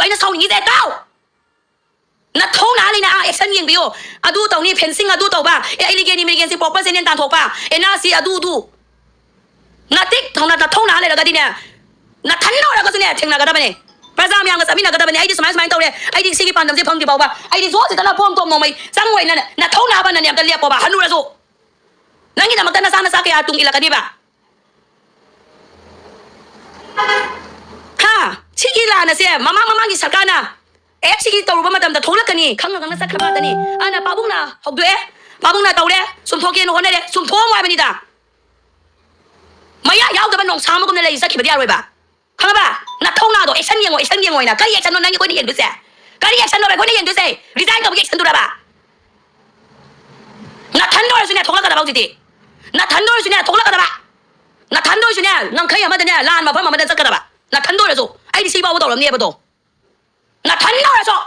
ꯑꯩꯅ ꯁꯥꯎꯅꯤꯡꯉꯤꯁꯦ ꯇꯥꯎ ꯅꯊꯧ ꯅꯥꯂꯤꯅ ꯑꯦꯛꯁꯟ ꯌꯦꯡꯕꯤꯌꯣ ꯑꯗꯨ ꯇꯧꯅꯤ ꯐꯦꯟꯁꯤꯡ ꯑꯗꯨ ꯇꯧꯕ ꯑꯩꯂꯤꯒꯦꯟ ꯏꯃꯤꯒꯦꯟꯁꯤ ꯄ꯭ꯔꯣꯄꯔ ꯆꯦꯅꯦꯜ ꯇꯥꯟꯊꯣꯛꯄ NRC ꯑꯗꯨ natik thona da thona le daga dine na thanno ra ga sune thengna ga da bane praja myang ga samina ga da bane ai di smai smai tawre ai di sigi pandam je phangdi bawa ai di zo si dana pom tom no mai sangwai na thona ba na ne am da lepo ba hanu ra zo nangi na magana sana sa kaya tung ilakani ba ha chigi la na se mama gi sarkana ek sigi tawru ba madam da tholakani khanga khanga sa khaba dani ana pabung na hogdwe pabung na tawre sum thoke no honere sum thom wa bani da maya yaw da ban nong sama gum na lei sakhi ba dia roi ba khanga ba na thona do action yengo ina kai action no nangi ko ni yen du se kai action no ba ko ni yen du se resign ka ba action du ra ba na than do su ne thokla ka da ba ti na than do su ne thokla ka da ba na than do su ne nang kai ama da ne lan ma pha ma da sak ka da ba na than do ra so ai di si ba wo do lam ne ba do na than do ra so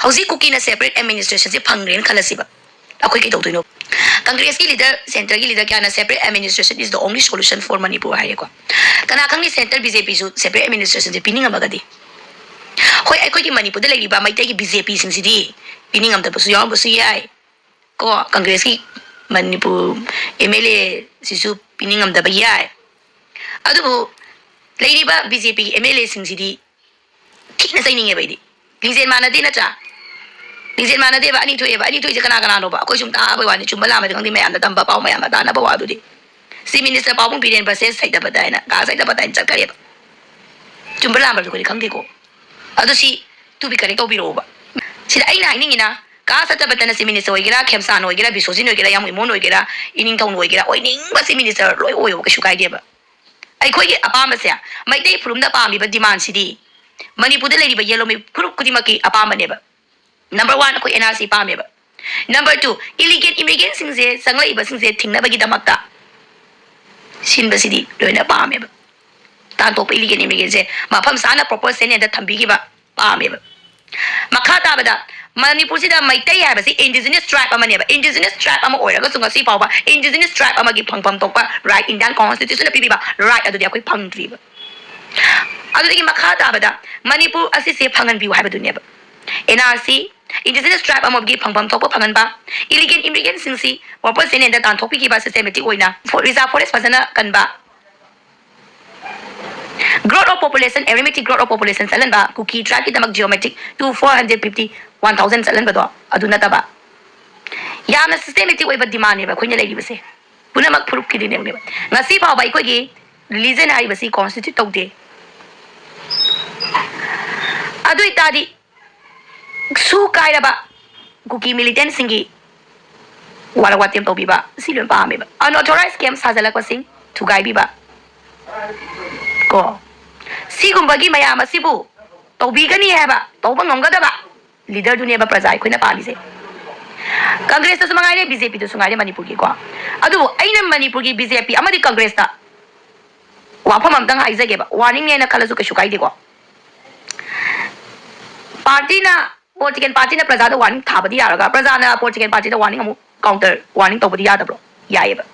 hausi cookie na separate administration se phangren khalasi ba akoi ki tawdino Congress ki leader center ki leader kya na separate administration is the only solution for Manipur hai ko kana kangi center BJP su separate administration je pining amagadi hoi akoi ki Manipur de legi ba mai ki BJP sing si di pining am da su yaw su yai ko Congress ki Manipur MLA sisu pining am da ba yai adu bu legi ba BJP MLA sing si di thik na sai ninge bai di lingzen mana de na cha lingzen mana de ba ani thoi je kana no ba koi sum ta ba wani chum bala ma de mai am da tamba pau mai am da na ba wa du di si minister pau bung Biren process sai da ba dai na ka sai da ba dai chak kare ba chum bala ma ko di khang de ko adu si tu bi kare to bi ro ba si ai na ni na ka sa ta ba ta na si minister oi gira khemsa no oi gira bisosin oi gira yam mo no oi gira ining thong oi gira oi ning ba si minister loi oi ka shu kai de ba ai khoi gi apa ma se mai dei phrum da pa mi ba demand si di Manipur de lei ba yellow mi phrup kudi ma ki apa ma ne ba Number 1 koi NRC pa me ba Number 2 illegal immigrant sing se sanglai ba sing se thingna ba gi damak ta sin ba sidi loina pa me ba tan to illegal immigrant se ma pham sana proper sen da thambi gi ba pa me ba makha ta ba da Manipur si da mai tai ha ba si indigenous tribe ama ne ba indigenous tribe ama oira ga sunga si pa ba indigenous tribe ama gi phang pham tok pa right Indian constitution na pi ba right adu dia koi phang tri ba adu gi makha ta ba da Manipur asi se phangan bi wa ba du ne ba NRC indigenous tribe among gi phangpam thokpa phangan ba illegal immigrant sing si proper sen da tan thokpi ki ba systematic oina for reserve forest fasana kan ba growth of population arithmetic growth of population salan ba cookie track ki damak geometric to 450 1000 salan ba do aduna ta ba yamna systematic oi ba demand ne ba khoina legi ba se puna mak phurup ki ne ba ngasi ba bai ko gi religion hai ba si constitute tawde adu itadi su kai ba cookie militant singi wala watem to bi ba silon pa me ba unauthorized scam sajala ko sing thu gai bi ba ko sigum bagi maya masibu to bi gani hai ba to ba ngam ga da ba leader du ne ba praja khoi na pa bi se Congress to sumangai ne BJP to sungai ne Manipur ki ko adu aina Manipur ki BJP amadi Congress ta wa pham am dang hai jage ba warning ne na khala su ka shukai de ko party na political party na praja da warning thabadi yaraga praja na political party da warning amu counter warning tobadi yadabro yaye ba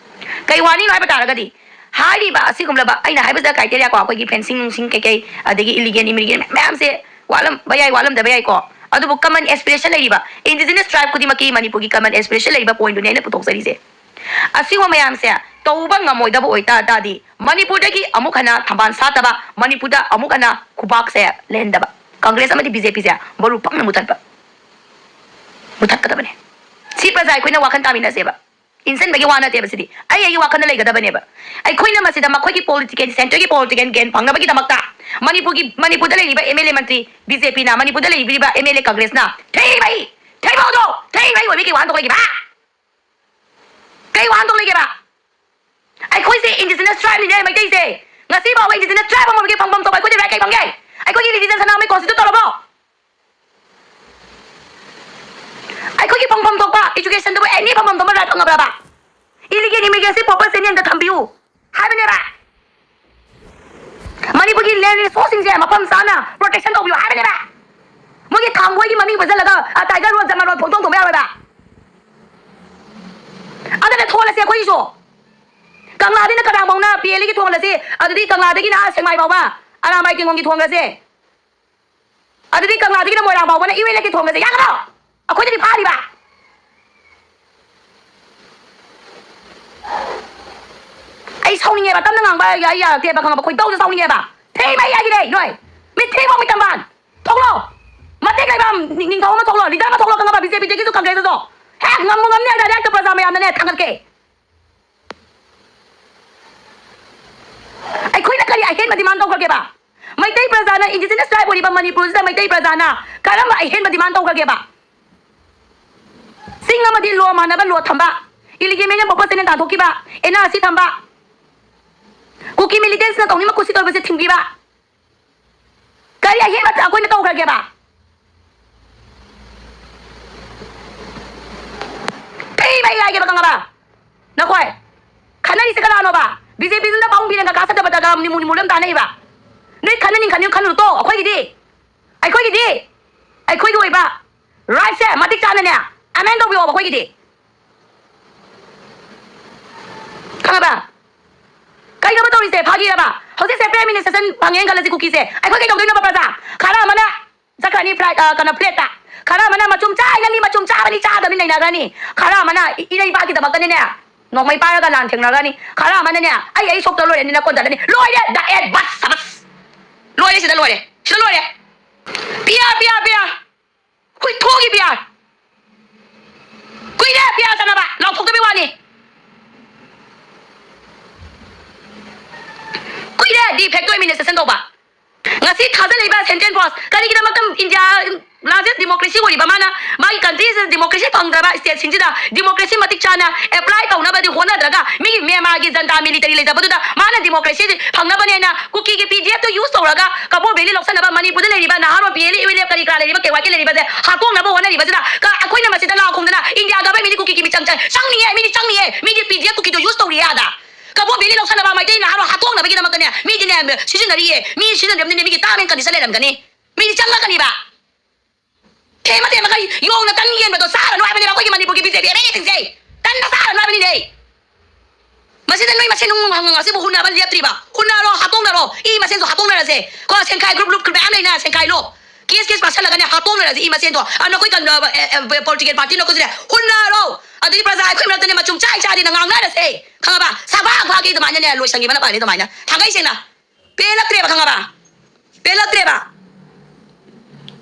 kai warning lai ba taraga di hari ba asi gumla ba aina haiba da criteria ko akoi gi fencing sing kai adegi illegal immigrant ma'am se walam da bayai ko adu bu common aspiration lai ba indigenous tribe kudi maki Manipur gi common aspiration lai ba point ne putok sari se asi wa ma'am se tauba ngamoi da bo oita da di Manipur da gi amuk hana Thambal Sathanba Manipur da amuk hana khubak se lenda ba Congress amadi BJP se boru pakna mutat ba mutat ka da bane si praja ko na wakan tamina se ba insan bagi wana te ba sidi ai wakan na lai ga da bane ba ai khoi na masida ma khoi ki political center ki political gain phanga ba ki damak ta Manipur da lai ba MLA mantri BJP na Manipur da lai ba MLA Congress na thei ba do thei bai wa bi ki wan to ki ba kai wan to lai ki ba ai khoi se indigenous tribe ni mai tai se ngasi ba wa indigenous tribe ma ki phang to ba ko de kai phang gai ai ko ki religion sana mai constitute to lo ai ko ki phang to ba education to ba any phang to ma ra thang ba ba illegal immigration proper sen da thambiu hai ba ne ba Manipur ki land resourcing je ma pham sana protection to bi hai ba ne ba mo ki tham wai ki mami ba jala da tiger road jama road phong to ba ba ada ne thola se ko iso Kangla di na kadang mauna PLA ki thong la se adudi Kangla de ki na sengmai ba ba Aramai King on the Tonga. Ada di kang adi na mo lang ba wala iwi lagi thong kasi yang no ako jadi pari ba ai sau ni ba tam nang ba ya ke ba kang ba khoi dau sau ni ba thei mai ya gi dei noi mi thei mo mi tam ban thong lo ma tek lai ba ning thong ma thong lo li da ma thong lo kang ba BJP te ki su kang ke so ha ngam mo ngam ne da da pra sa ma ya ne thang ke ai khoi na kari ai hen ma di man dong ke ba May tay Prazana, indigenous tribe di ba Manipur sa may tay Prazana. Karamba ay hen ba di man taw kage ba? Singa ma di lo mana ba lo thamba. Iligi me nya bokwa senen ta thoki ba. Ena si thamba. Kuki militants na tawni ma kusi tol ba se thingbi ba. Kari ay hen ba ta ko na taw kage ba. Tay ba ya ge ba kanga ba. Na khoi. Khanari se kala no ba. BJP na paung bi na ka sa ta ba ta ga ni mu lam ta nei ba. Nui kanin kanin kanu to akhoi gi ai khoi gi ba right se matik chana ne amen do bi ba khoi gi kanga ba kai ga ba to ri se phagi ra ba hau se prime minister san bangyen kala si kuki se ai khoi gi dong na ba pra sa khara mana zakani flight kana plate ta khara mana machum cha ngali machum cha bani cha da min na ga ni khara mana irai ba gi da ba kan ne no mai pa ga lan theng na ga ni khara mana ne ai sok to lo ne na ko da ni loi de da et bas sabas Lawyer sila lawyer. Sila lawyer. Pia. Kui thogi pia. Kui de pia sana ba. Long thok de wani. Kui de di factory minister sen do ba. Ngasi thaza leiba sentence boss. Kari kita makam India largest democracy gori ba mana. Mai countries democracy phangda ba state sing da democracy matik chana apply kauna ba di hona daga mi Myanmar gi janta military le jabu da mana democracy phangna ba ne na kuki gi PGF to use toraga kabo beli loksan ba Manipur de le ba na haro beli iwi le kari kra le ba ke wa ke le ba de ha ko na ba hona ri ba da ka akoi na ma si da la khong da India ga ba mi kuki gi mi chang mi di PGF kuki to use to ri ya da kabo beli loksan ba mai de na haro ha ko na ba gi na ma ka ne mi di ne si jin ri ye mi si jin ne mi gi ta men kan di sa le lam ga ni mi di chang la ka ni ba Kaya mati makai yung natangian ba to sara no abani ba ko gi Manipur gi BJP ebe ting sei tan na sara no abani dei Masih noi masih nung ngasi bu huna ba liatri ba huna ro hatong na ro I masih so hatong na ra se ko sen kai group ba am na sen kai lo kes pasal laga ne hatong na ra I masih to ano koi kan political party no ko sira huna ro adi praza ko na tane machum chai chai na ngang na ra se khanga ba sa ba gi to ma ne lo sangi ba na ba ne to ma na thangai se na pelatre ba khanga ba pelatre ba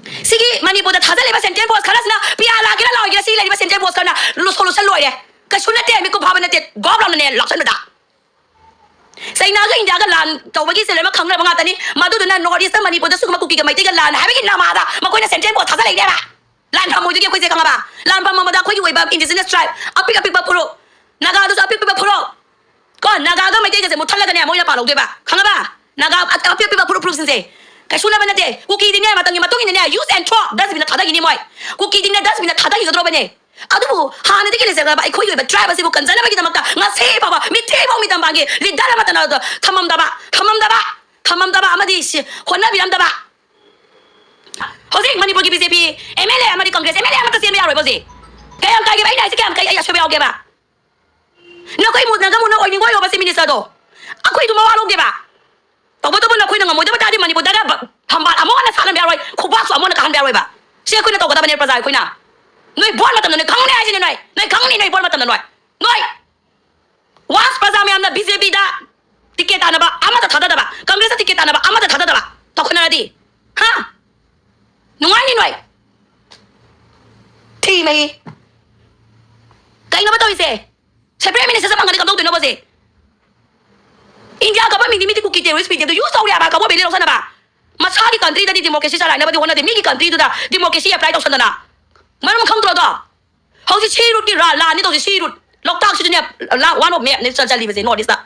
Sige Manipur da thaza leba sentence boss khalas na pia la kira la gira si leba sentence boss kana lo solution lo ye ka sunate mi ko bhavana te goblam ne laksan da sai na ga india ga lan to ba gi se lema khangna ba nga tani madu na north east Manipur da sukma kuki ga mai te ga lan ha bi na ma da ma ko na sentence boss thaza le ba lan pha mo ju ge khoi se khanga ba lan pha ma da khoi gi ba indigenous tribe apik ba puro naga du apik ba puro ko naga ga mai te ga se mo thala ga ne mo ina pa lo de ba khanga ba naga apik ba puro puro sin se Kasuna ba nate kuki din ne matangi matungi ne use and throw das bina thada gini moi kuki din ne das bina thada gi dro bane adu bu ha ne dikile se ga ba khoi ba tribe se bu kan jana ba gi da makta nga se ba mi te ba mi tam ba gi li dara mata na thamam da ba amadi si honna biram da ba hosi Manipur gi BJP MLA amadi Congress MLA amata se me yaroi bosi kayam kai gi ba ina se kam kai ya shobe oge ba no koi mu na ga mu no oi ni ngoi ba se minister do akoi tu ma wa lo ge ba Tobo na koi na ngamo da tadi Manipur da Thambal amo na salam yaroi khubak so amo na kan yaroi ba se koi na to ga da bane praja koi na noi bol matam ne khang ne ai ne noi khang ni noi bol matam noi was praja me amna BJP da ticket ana ba amata thada da ba Congress ticket ana ba amata thada da ba to khona di ha nungai ni noi thi mai kai na ba to ise se prime minister sa mangani kam to no ba se India ka ba mi kuki terrorist people to use to ya ba ka bo beli loksan ba Masa di country tadi democracy sa na ba di hona de mi country to da democracy apply to sana na maram khang tro da hau si chi rut ki ra la ni to si rut lok tak si ne la one of me ne sa li ba se no dis ta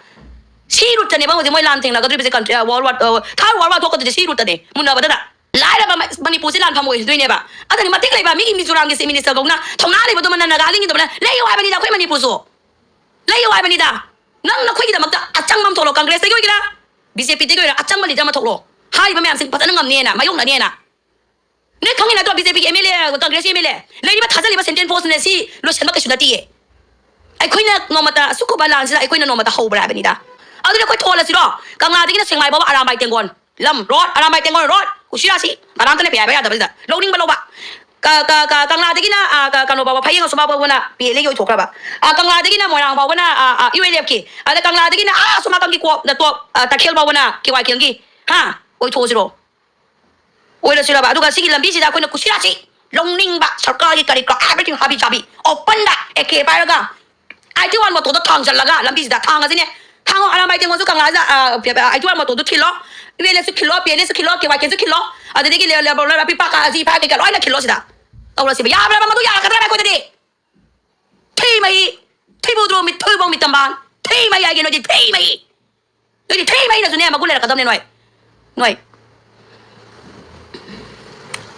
si rut ne ba mo moi lan thing la ka ri ba se country world war third world war to ko de si rut ne mun na ba da lai la ba Manipur si lan pham mo dui ne ba adani matik lai ba mi Mizoram ge se minister gong na thong na le ba to man na ga ling to na le yo ai ba ni da khoi Manipur so le yo ai ba ni da nang na khoi gi da mak ta achang mam tholo Congress te gi ra BJP te gi ra achang ba li da ma tholo hai ba me am sing patana ngam ne na mayong na ne na ne khang na to BJP MLA Congress MLA le ni ba thaja li ba sentence post ne si lo sen ma ka shudati e ai khoi na ngomata suku ba lan si ai khoi na ngomata ho bra ba ni da adu le khoi thola si ro ka nga de gi na seng mai ba aram bai teng gon ลำรอดอะไรไม่เต็งก็รอดกูเชื่อสิการนั้นเนี่ยเปียไปได้แบบนี้ลงนิ่งบ้าลงบ้ากางลาตะกี้นะกางโนบ่าวพายิงก็สมบูรณ์นะเปียเลยอยู่ถูกแล้วบ้ากางลาตะกี้นะมวยรางบ่าวนะยูเอเลียบกี้แล้วกางลาตะกี้นะสมกังกี้กว่าตัวตะเคียนบ่าวนะกี่วันกี่กี้ฮะโอ้ยโทษสิโรโอ้ยแล้วสิละบ้าดูกันสิกิลำบีสิได้คนกูเชื่อสิลงนิ่งบ้าสักการ์กิก็ everything happy happy open ได้เอเคไปแล้วก็ไอ้ที่วันมาตัวทางจันละก็ลำบีสิได้ทางกันสิเนี่ยทางอะไรไม่เต็งก็สุกังลาจะไอ้ที่วันมาตัวคิดล้อยูเอเลียสุคิดล้อเปียเลียสุคิดล้อกี่วันกี่สุคิดล้อเดี๋ยวกี้เลี้ยวๆพี่ปากอาซีพากี่ร้อยละคิดล้อสิได้เอาละสิไปยาไปแล้วมาดูยากันได้ไหมคนดีที่ไม่ที่บูดรูมิที่บงมิตำบานที่ไม่ยากินหน่อยที่ไม่หน่อยที่ไม่นะสุนีมากูเลยละกันตำเนี่ยหน่อย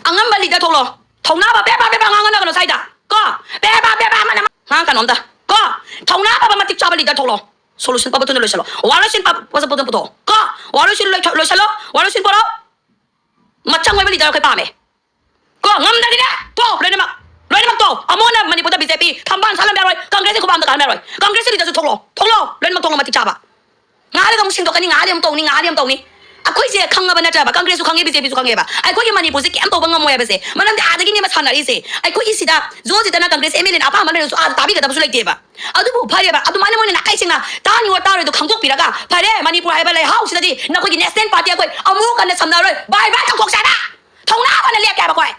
อังงั้นบริจาคทงหรอทงหน้าแบบแบบงานกันเราใช่ด่ะก็แบบมันนะงานกันนอนด่ะก็ทงหน้าแบบมาติดชาบริจาคทงหรอ solution ปั๊บตัวนี้เลยใช่หรอวารุชินปั๊บว่าจะพูดปุ๊บก็วารุชินเลยใช่หรอวารุชินปุ๊บมาจังไว้บริจาคใครป่าไหมก็งั้นได้ดิเนี่ยโตเลยนะมั้งโตอาโมนะมันนี่พูดแต่ B.J.P ทำบ้านสารแบบอะไรกังเกรสกูบ้านตะการแบบอะไรกังเกรสนี่จะทงหรอเลยมั้งทงมาติดชาบะงานเลยต้องสิ่งตัวกันนี่งานเดียมตรงนี่อะคุยเสียขังกันนะจ๊ะกังเกรสขังเอ B.J.P ขังเอบ่ไอ้คุยมันนี่พูดสิแกมตัวบังงามวยแบบสิมันนั่นอาจจะกินนี่มาทานอะไรสิไอ้คุยอีสิดาโจจิตนะกังเกรสเอเมลินอาป้ามันเนี่ยตาบีกับตาบุษเลยเจ็บอ่ะเอาดูผู้พายแบบเอาดูมันนี่นักไอ้สิงนะตานี่ว่าตาเลยตัวขังตัวปีละก็พายมันนี่พูดอะไรไปเลยเฮาสิดาดินักคุยกินเนสเซนปาร์ตี้คุยเอามูกันเนี่ยสำนักเลยบายทั้งพวกใช่ปะทงหน้ามันเรียกแกบ่คุย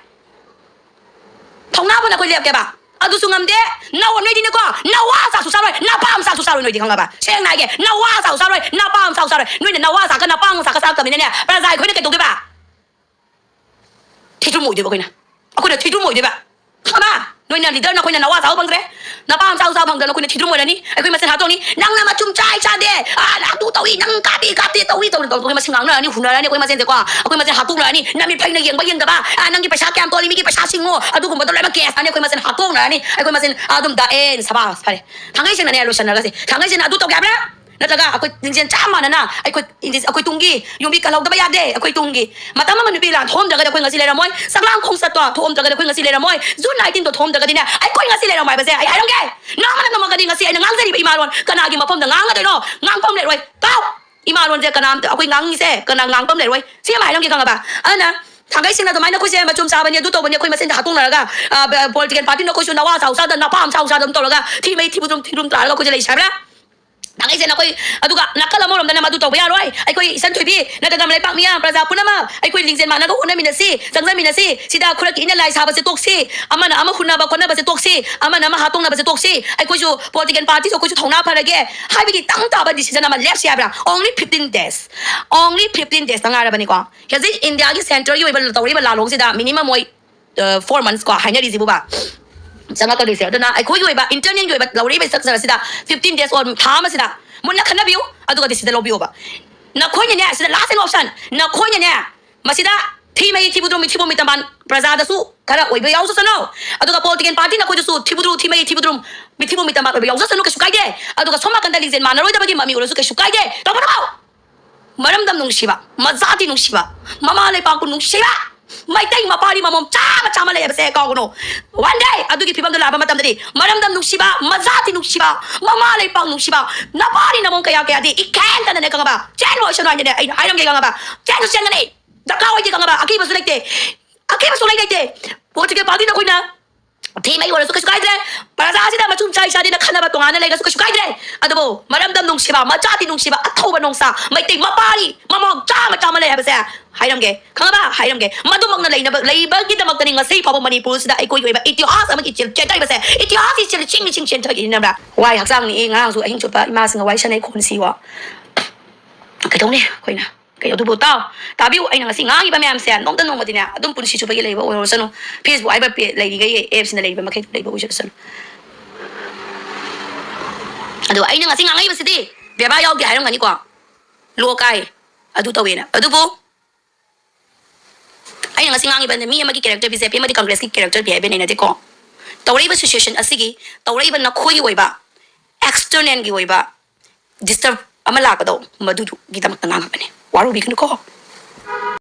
ทงหน้ามันคุยเรียกแกบ่เอาดูสุงามเด้น้าวันนี้ดีนะก็น้าว่าสาวสุสานเลยน้าป้ามสาวสุสานเลยหน่อยดีข้างล่างบ่เชียงนายแกน้าว่าสาวสุสานเลยน้าป้ามสาวสุสานเลยนู่นเนี่ยน้าว่าสาวก็น้าป้ามสาวก็สาวกับเนี่ยประชาชนคนนี้แกตรงได้บ่ที่ทุ่มหมดดีบ่คุยนะเอาคุยเนี่ยที่ทุ่มหมดดีบ่ข้ามานู่นเนี่ยลีดเดอร์น้าคุยเนี่ยน้าว่าสาวบังเกอร์น้าป้ามสาวบังเกอร์น้าคุยเนี่ยที่ทุ่มหมดนี่ไอ้คุยมาเส้นหาตรงนี้นั่งมาจุ่มใจชาเด้นักดูตัวอีนั่งกาตีตัวอีตัวคุยมาเส้นหลังเนี่ยนี่หุ่นอะไรเนี่ยคุยมาเส้นเด็กว่าคุยมาเส้นหาตุ้งเลยนี่นั่งมีเพลงในเย็นบ่เย็นกับบ่นั่งกินประชาแกมตัวนี้มีกินประชาชิงโง่ดูกูมาตัวอะไรมาแก่อันนี้คุยมาเส้นหาตุ้งเลยนี่ไอ้คุยมาเส้นดุมตาเอ็นสบายไปทางไอ้เส้นเนี่ยรู้ฉันนะก็สิทางไอ้เส้นดูตัวแกมนะนั่นแหละก็ไอ้คุยจริงๆจ้ามันนะไอ้คุยตุงกี้ยงบีกันเราตัวไม่ยากเด้ไอ้คุยตุงกี้มาตั้งมันมีปีหลังทอมจะก็ได้คุยกับสิเลรามอยสักล่างคงสัตว์ตัวทอมจะก็ได้คุยกับสิเลรามอยจุดไหนที่ตัวทอมจะก็ได้เนี่ยไอ้คุยกับสิเลรามอยไปเสียไอ้ต้องแกน้องมันต้องมากันดีกับสิไอ้นางเสียดีไปอีมาลวนกันนากินมาพร้อมแต่งางกันเลยเนาะงางพร้อมเลยไว้เต้าอีมาลวนจะกันน้ำเอาคุยงางนี่เสียกันนางงพร้อมเลยไว้เสียหมายต้องกินกันกับบ่อันนั้นทางไอ้สิ่งนั้นทำไมนักคุยเสียมาจุ่มซาบันเนี่ยดูตัวบันเนี่ยคุยมาเส้นหาตุ้งเลยก็political partyนักคุยชวนนักว่าสาวๆนักป้ามสาวๆตัวแล้วก็ที่ไม่ที่บุตรตาแล้วก็คุยจะเลยใช่ไหมทางไอ้เส้นนักคุยดูกันนักการเมืองเราเนี่ยมาดูตัวไปยังไงไอ้คุยสันทุยพี่นักการเมืองปักเมียประชาชนมาไอ้คุยลิงเซนมานักก็คนนั้นมีนาซีจังนั้นมีนาซีสิดาคุณกินอะไรชาวบ้านจะตกซีอามันคุณน่ะบางคนน่ะบ้านจะตกซีอามันหาตุ้งน่ะบ้านจะตกซีไอ้คุยชู political party คุยชูทองหน้าพาราเกะให้ไปกี่ตั้งตาบันดิฉันน่ะมันเล็กเสียบละ only 15 days ตั้งอะไรบ้างนี่กว่าแค่ที่อินเดียที่เซ็นทรัลอยู่เป็นตัวนี้เป็นลาลงสิดา minimum ไว้4 months กว่าให้เนี่ยดีสิบุบะจังก็ดีเสียด้วยนะไอ้คุยอยู่แบบ intern อยู่แบบเราเรียกเป็นสักสิดา15 days วันถามมาสิดามันนักขนาดบิวอะดูกันดิสิดาเราบิวบ่นักคุยเนี่ยสิดา last option นักคุยเนี่ยมาสิดาที่ไม่ที่บุตรมีตำบันประชาชนสู้ขณะวันไปเอาสุดสนุกอะดูกัน political party นักคุยจะสู้ที่บุตรที่ไม่ตำบันไปเอาสุดสนุกก็สุกายเด้อะดูกันสมัครกันได้ลิงเซนมานะรู้ได้บ้างมามีคนสู้ก็สุกายเด้ต้องมาเอามาเริ่มดำนุ่งชีวะมาซาตินุ่งชีวะมาเลยปังกุนุ่งชีวะไม่ได้มาปารีมามอมจ้ามาเลยแบบเสกเอาคนวันเดย์อะดูกี่พิบังดูลาบมาทำได้มาเริ่มดำนุ่งชีวะมาซาตินุ่งชีวะมาเลยปังนุ่งชีวะน้าปารีน้ามองกายดีอีกแค่นั้นเนี่ยกันบ้าเจนว่าฉันว่าเนี่ยไอ้น้องกันบ้าเจนว่าฉันกันเนี่ยดักเอาไว้ที่กันบ้าอาคีมาสุดเลยเด้พวกที่กันปารีนักคุยนะที่ไม่วันสุขสุขายเด้ประชาชนมาจุ่มใจชาดีนักขนาดตรงนั้นเลยก็สุขสุขายเด้อะดูมาเริ่มดำนุ่งชีวะมาจ้าที่นุ่งชีวะอัฐบนงซาไม่ติมาปารีมามองจ้ามาเลยแบบเสกให้น้องแกข้างบ้าให้น้องแกมาดูมังนั่นเลยนะเลยบางทีเราต้องการสิ่งพอมันนี่พูดสุดไอ้คุยแบบอิติฮัสมันกินเจนได้แบบเสกอิติฮัสที่ชิงเธอกินนะแบบวายหักสั่งนี่งานสุดไอ้หิ้งจุดปะมาสิ่งเอาไว้ฉันไอ้คนสิวะก็ตรงนี้คุยนะก็อยู่ทุบเต้าแต่บิวไอ้หนังสิ่งง่ายแบบไม่ทำเสียน้องตั้งน้องมาทีเนี่ยต้องปุ่นสิจุดไปเลยว่าโอ้ยสนุกพีซบุ๊กไอ้แบบเลยนี่ก็เอฟซีนั่นเลยแบบมาแค่เลยแบบว่าจะสนุกดูไอ้หนังสิ่งง่ายแบบสิเดี๋ยวบ้ายอกเดี๋ยวให้น้องกันดีกว่าลัวไก่ดูตัวเองนะดูปุ๊ไอ้หนังสิ่งง่ายแบบนี้มีอะไรกี่ character พิเศษมีอะไร complex กี่ character พิเศษเป็นในนั้นดีกว่าตัวนี้เป็น situation อะไรกี่ตัวนี้เป็นนักคุยไว้บ้า external กี่ไว้บ้า disturb อามาลากระโดดมาดูกีตาร์มันตั้งงานแบบนี้วารุบิกนุก็